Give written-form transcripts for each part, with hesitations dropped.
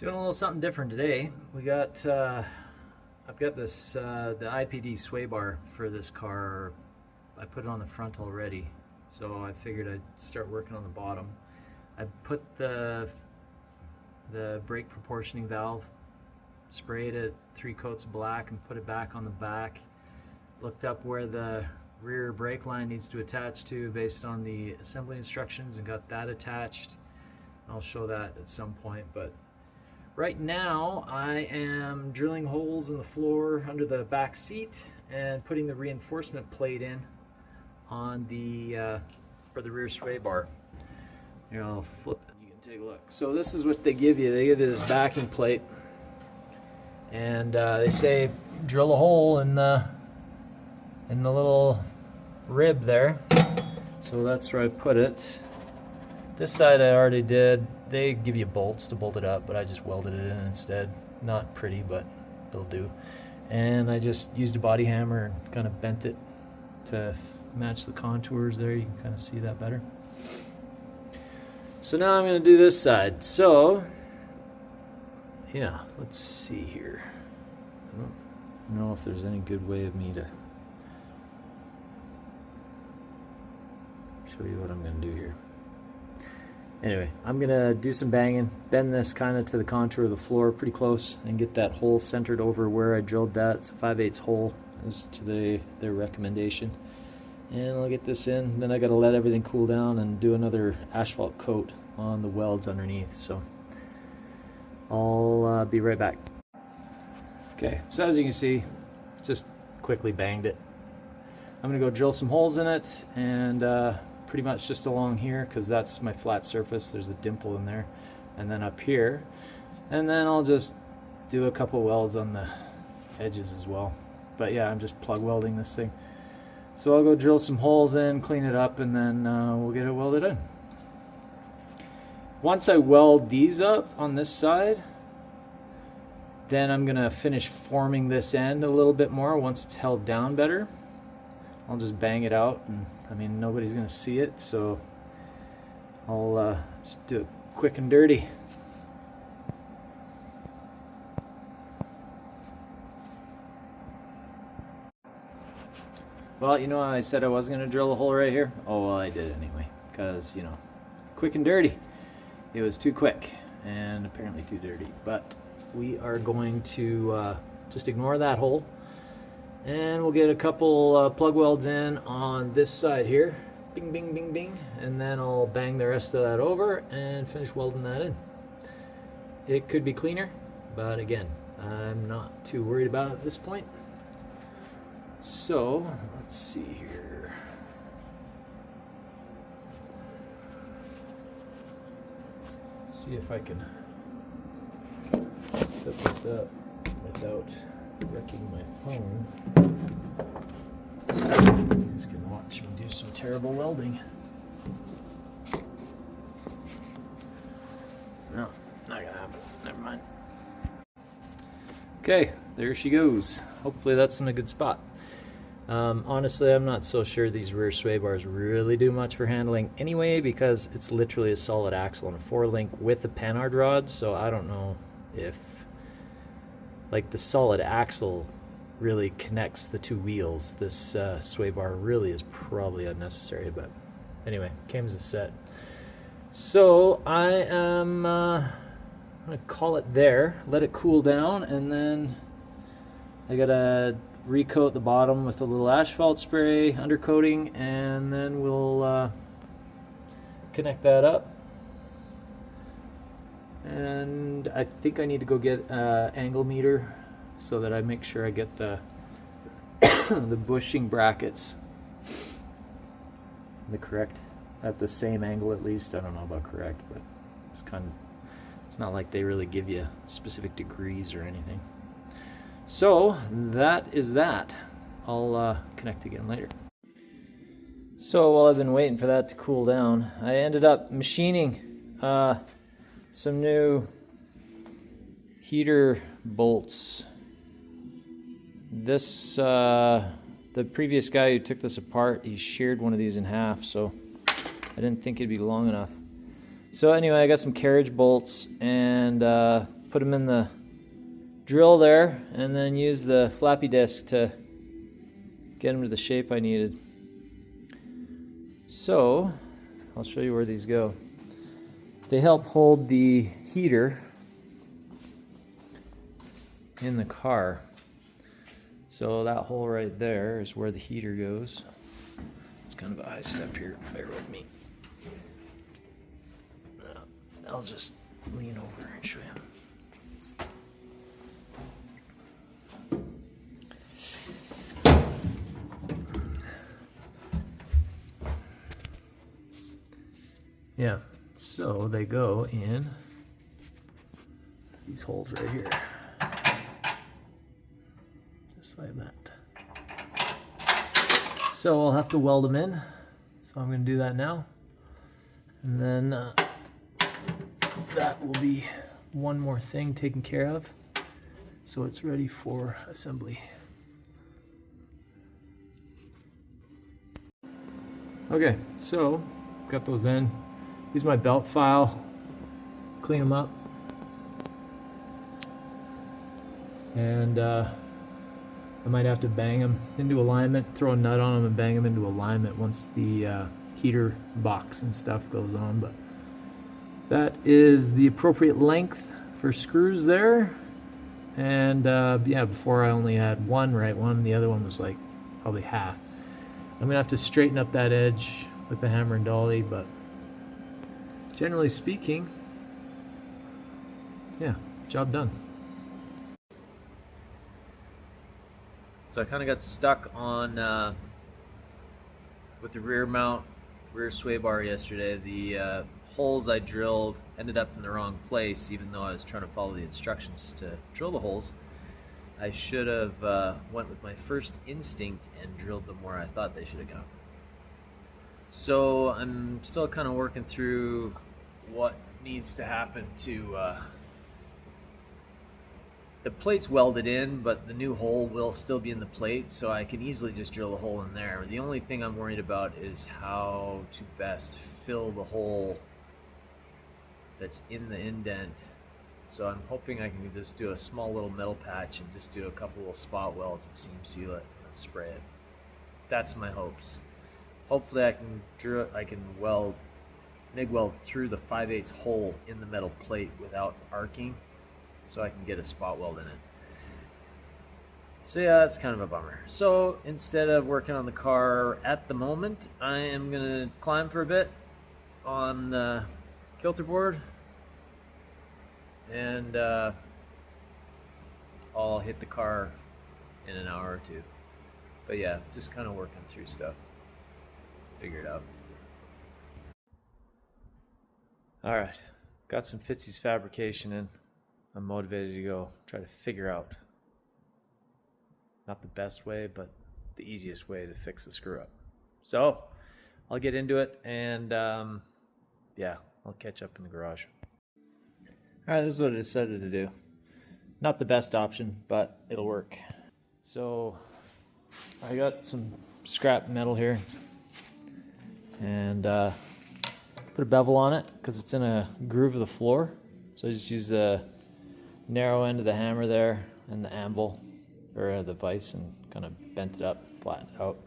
Doing a little something different today. I've got this the IPD sway bar for this car. I put it on the front already, so I figured I'd start working on the bottom. I put the brake proportioning valve, sprayed it 3 coats of black, and put it back on the back. Looked up where the rear brake line needs to attach to based on the assembly instructions and got that attached. I'll show that at some point, but right now I am drilling holes in the floor under the back seat and putting the reinforcement plate in on the for the rear sway bar. Here, I'll flip it, you can take a look. So this is what they give you. They give you this backing plate, and they say drill a hole in the little rib there. So that's where I put it. This side I already did. They give you bolts to bolt it up, but I just welded it in instead. Not pretty, but it'll do. And I just used a body hammer and kind of bent it to match the contours there. You can kind of see that better. So now I'm going to do this side. So, yeah, let's see here. I don't know if there's any good way of me to show you what I'm going to do here. Anyway, I'm gonna do some banging, bend this kind of to the contour of the floor pretty close, and get that hole centered over where I drilled that. It's a 5/8 hole as to their recommendation. And I'll get this in, then I gotta let everything cool down and do another asphalt coat on the welds underneath. So I'll be right back. Okay, so as you can see, just quickly banged it. I'm gonna go drill some holes in it, and pretty much just along here, because that's my flat surface. There's a dimple in there, and then up here, and then I'll just do a couple welds on the edges as well. But yeah, I'm just plug welding this thing. So I'll go drill some holes in, clean it up, and then we'll get it welded in. Once I weld these up on this side, then I'm gonna finish forming this end a little bit more. Once it's held down better, I'll just bang it out, and I mean, nobody's gonna see it, so I'll just do it quick and dirty. Well, you know how I said I wasn't gonna drill a hole right here? Oh, well, I did anyway, because, you know, quick and dirty. It was too quick and apparently too dirty, but we are going to just ignore that hole. And we'll get a couple plug welds in on this side here. Bing, bing, bing, bing. And then I'll bang the rest of that over and finish welding that in. It could be cleaner, but again, I'm not too worried about it at this point. So, let's see here. See if I can set this up without wrecking my phone. You guys can watch me do some terrible welding. No, not gonna happen. Never mind. Okay, there she goes. Hopefully that's in a good spot. Honestly, I'm not so sure these rear sway bars really do much for handling anyway, because it's literally a solid axle and a 4-link with a panhard rod, so I don't know if like the solid axle really connects the 2 wheels. This sway bar really is probably unnecessary, but anyway, came as a set. So I am I'm gonna call it there, let it cool down, and then I gotta recoat the bottom with a little asphalt spray undercoating, and then we'll connect that up. And I think I need to go get an angle meter so that I make sure I get the the bushing brackets at the same angle at least. I don't know about correct, but it's not like they really give you specific degrees or anything. So that is that. I'll connect again later. So while I've been waiting for that to cool down, I ended up machining some new heater bolts. This the previous guy who took this apart, he sheared one of these in half, so I didn't think it'd be long enough. So anyway, I got some carriage bolts and put them in the drill there, and then use the flappy disc to get them to the shape I needed. So I'll show you where these go. They help hold the heater in the car. So that hole right there is where the heater goes. It's kind of a high step here, bear with me. I'll just lean over and show you. Yeah, so they go in these holes right here. Just like that. So I'll have to weld them in. So I'm going to do that now. And then that will be one more thing taken care of. So it's ready for assembly. Okay, so got those in. Use my belt file, clean them up. And I might have to bang them into alignment, throw a nut on them and bang them into alignment once the heater box and stuff goes on. But that is the appropriate length for screws there. And yeah, before I only had one right one, the other one was like probably half. I'm gonna have to straighten up that edge with the hammer and dolly, but generally speaking, yeah, job done. So I kind of got stuck on with the rear mount, rear sway bar yesterday. The holes I drilled ended up in the wrong place, even though I was trying to follow the instructions to drill the holes. I should have went with my first instinct and drilled them where I thought they should have gone. So I'm still kind of working through what needs to happen to the plate's welded in, but the new hole will still be in the plate, so I can easily just drill a hole in there. The only thing I'm worried about is how to best fill the hole that's in the indent. So I'm hoping I can just do a small little metal patch and just do a couple little spot welds and seam seal it and spray it. That's my hopes. Hopefully I can weld, MIG weld through the 5/8 hole in the metal plate without arcing, so I can get a spot weld in it. So yeah, that's kind of a bummer. So instead of working on the car at the moment, I am gonna climb for a bit on the kilter board, and I'll hit the car in an hour or two. But yeah, just kind of working through stuff. Figure it out. All right, got some Fitzy's fabrication in. I'm motivated to go try to figure out, not the best way, but the easiest way to fix the screw up. So I'll get into it, and yeah, I'll catch up in the garage. All right, this is what I decided to do. Not the best option, but it'll work. So I got some scrap metal here, and put a bevel on it because it's in a groove of the floor. So I just use the narrow end of the hammer there and the anvil, or the vise, and kind of bent it up, flattened it out.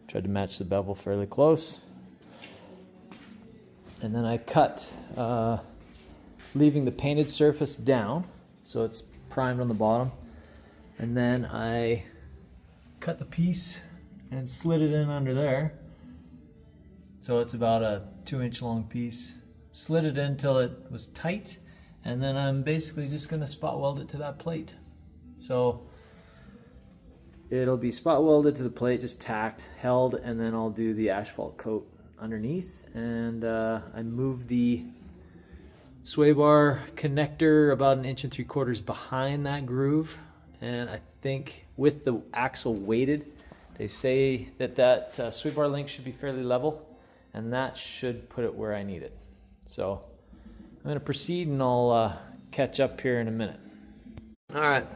Tried to match the bevel fairly close. And then I cut, leaving the painted surface down, so it's primed on the bottom. And then I cut the piece and slid it in under there. So it's about a 2-inch long piece. Slid it in till it was tight, and then I'm basically just gonna spot weld it to that plate. So it'll be spot welded to the plate, just tacked, held, and then I'll do the asphalt coat underneath. And I moved the sway bar connector about 1 3/4 inches behind that groove, and I think with the axle weighted, they say that sway bar link should be fairly level, and that should put it where I need it. So I'm going to proceed, and I'll catch up here in a minute. All right,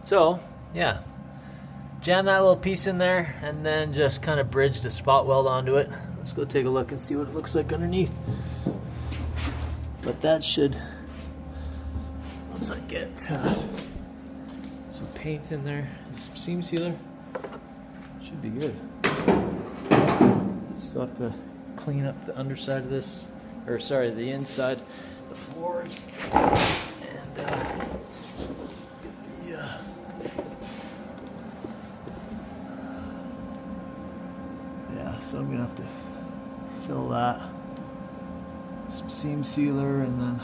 so yeah, jam that little piece in there and then just kind of bridge the spot weld onto it. Let's go take a look and see what it looks like underneath. But that should once I get some paint in there and some seam sealer, should be good. Still have to clean up the underside of this, or sorry, the inside, the floors, and get the yeah, so I'm gonna have to fill that, some seam sealer, and then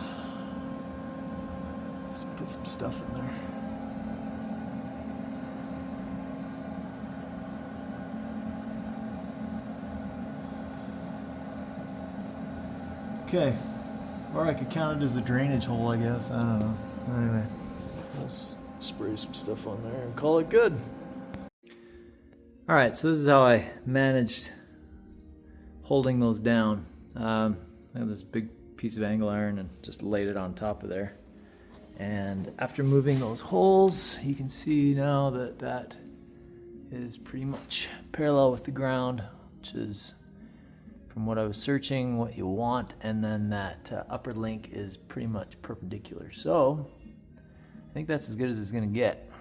just put some stuff in there. Okay, or I could count it as a drainage hole, I guess. I don't know. Anyway, let's spray some stuff on there and call it good. Alright, so this is how I managed holding those down. I have this big piece of angle iron and just laid it on top of there. And after moving those holes, you can see now that that is pretty much parallel with the ground, which is, from what I was searching, what you want, and then that upper link is pretty much perpendicular. So I think that's as good as it's gonna get.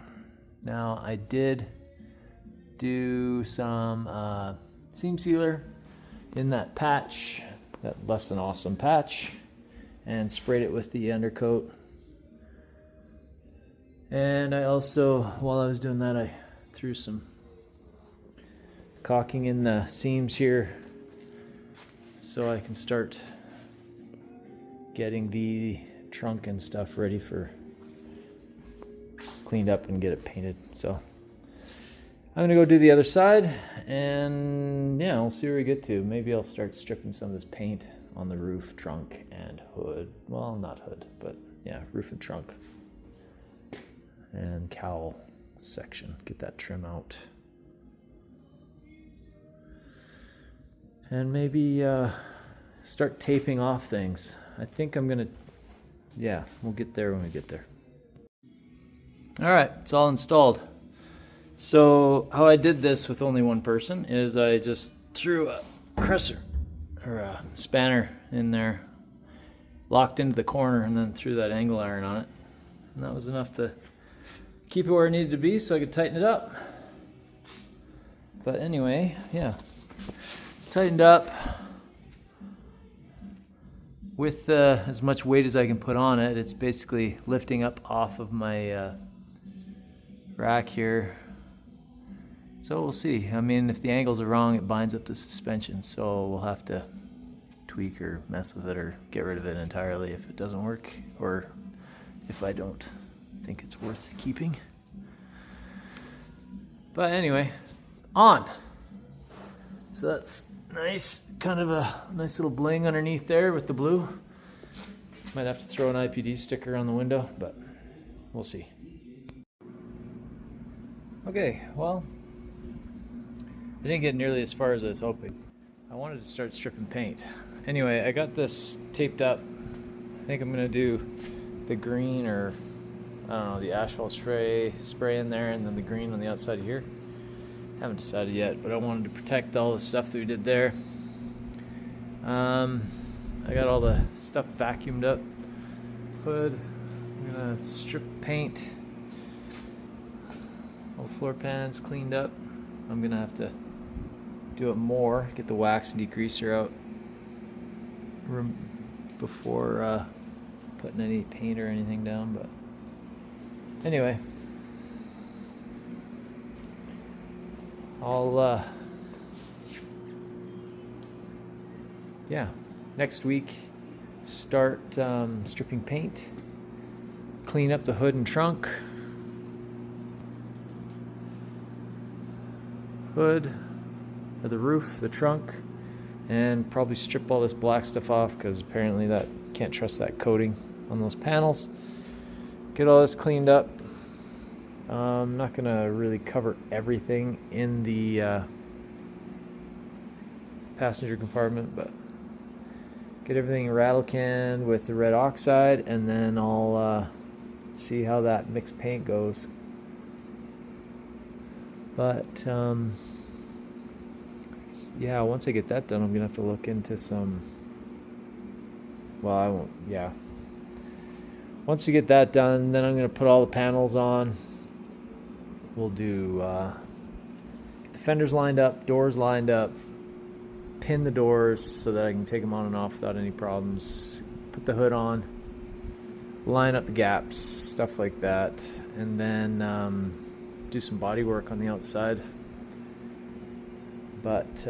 Now I did do some seam sealer in that patch, that less than awesome patch, and sprayed it with the undercoat. And I also, while I was doing that, I threw some caulking in the seams here, so I can start getting the trunk and stuff ready for cleaned up and get it painted. So I'm gonna go do the other side, and yeah, we'll see where we get to. Maybe I'll start stripping some of this paint on the roof, trunk, and hood. Well, not hood, but yeah, roof and trunk. And cowl section, get that trim out. And maybe start taping off things. I think I'm gonna, yeah, we'll get there when we get there. All right, it's all installed. So how I did this with only one person is I just threw a cresser or a spanner in there, locked into the corner, and then threw that angle iron on it. And that was enough to keep it where it needed to be so I could tighten it up. But anyway, yeah, it's tightened up with as much weight as I can put on it. It's basically lifting up off of my rack here. So we'll see. I mean, if the angles are wrong, it binds up the suspension, so we'll have to tweak or mess with it or get rid of it entirely if it doesn't work, or if I don't think it's worth keeping. But anyway, on. So that's nice, kind of a nice little bling underneath there with the blue. Might have to throw an IPD sticker on the window, but we'll see. Okay, well, I didn't get nearly as far as I was hoping. I wanted to start stripping paint. Anyway, I got this taped up. I think I'm gonna do the green, or I don't know, the asphalt spray in there, and then the green on the outside of here. Haven't decided yet, but I wanted to protect all the stuff that we did there. I got all the stuff vacuumed up. Hood, I'm gonna strip paint. All the floor pans cleaned up. I'm gonna have to do it more, get the wax and degreaser out before putting any paint or anything down. But anyway, I'll yeah, next week start stripping paint, clean up the hood and trunk, hood, or the roof, the trunk, and probably strip all this black stuff off, because apparently that can't trust that coating on those panels. Get all this cleaned up. I'm not gonna really cover everything in the passenger compartment, but get everything rattle canned with the red oxide, and then I'll see how that mixed paint goes. But yeah, once I get that done, I'm gonna have to look into some, well, I won't, yeah, Once you get that done, then I'm going to put all the panels on. We'll do the fenders lined up, doors lined up, pin the doors so that I can take them on and off without any problems, put the hood on, line up the gaps, stuff like that, and then do some body work on the outside. But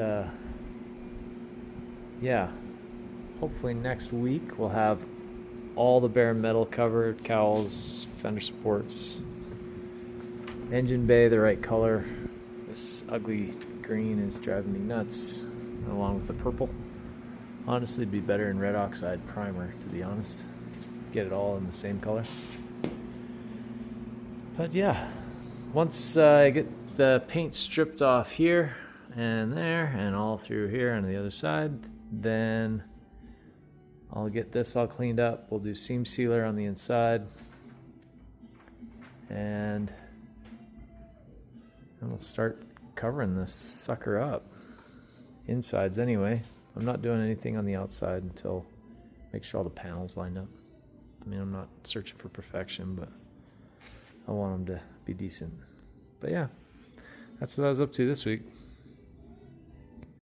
yeah, hopefully next week we'll have all the bare metal covered, cowls, fender supports, engine bay the right color. This ugly green is driving me nuts, along with the purple. Honestly, it'd be better in red oxide primer, to be honest. Just get it all in the same color. But yeah, once I get the paint stripped off here and there and all through here and the other side, then I'll get this all cleaned up. We'll do seam sealer on the inside, and we'll start covering this sucker up. Insides anyway. I'm not doing anything on the outside until make sure all the panels line up. I mean, I'm not searching for perfection, but I want them to be decent. But yeah, that's what I was up to this week.